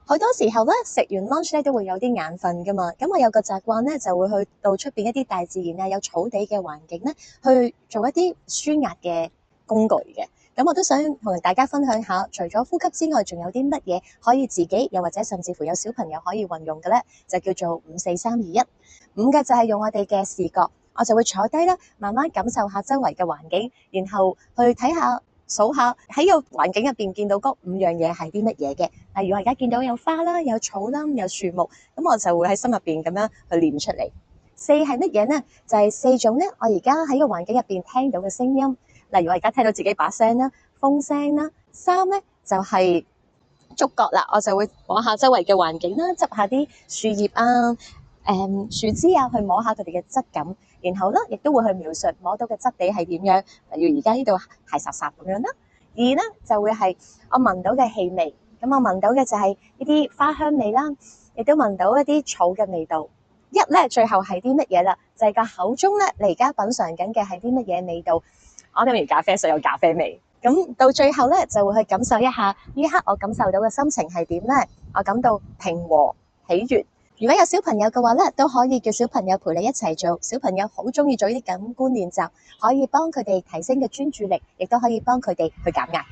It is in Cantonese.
好多時候咧，食完 lunch 咧都會有啲眼瞓噶嘛。咁我有個習慣咧，就會去到出邊一啲大自然啊，有草地嘅環境咧，去做一啲舒壓嘅工具嘅。咁我都想同大家分享下，除咗呼吸之外，仲有啲乜嘢可以自己，又或者甚至乎有小朋友可以運用嘅咧，就叫做5、4、3、2、1。5嘅就係用我哋嘅視覺，我就會坐低啦，慢慢感受下周圍嘅環境，然後去睇下。數下喺個環境入邊見到嗰5樣嘢係啲乜嘢嘅，例如我而家見到有花啦、有草啦、有樹木，咁我就會喺心入邊咁樣去念出嚟。4係乜嘢呢？就係4種咧，我而家喺個環境入邊聽到嘅聲音，例如我而家聽到自己把聲啦、風聲啦。3咧就係觸覺啦，我就會摸下周圍嘅環境啦，執下啲樹葉啊、樹枝啊，去摸下佢哋嘅質感。然後咧，亦都會去描述摸到嘅質地係點樣，例如而家呢度係實實咁樣啦。2咧就會係我聞到嘅氣味，咁我聞到嘅就係呢啲花香味啦，亦都聞到一啲草嘅味道。1咧最後係啲乜嘢啦？就係個口中咧，你而家品嚐緊嘅係啲乜嘢味道？我飲完咖啡，所以有咖啡味。咁到最後咧，就會去感受一下呢一刻我感受到嘅心情係點咧？我感到平和喜悅。如果有小朋友嘅話咧，都可以叫小朋友陪你一齊做。小朋友好鍾意做呢啲感官練習，可以幫佢哋提升嘅專注力，亦都可以幫佢哋去減壓。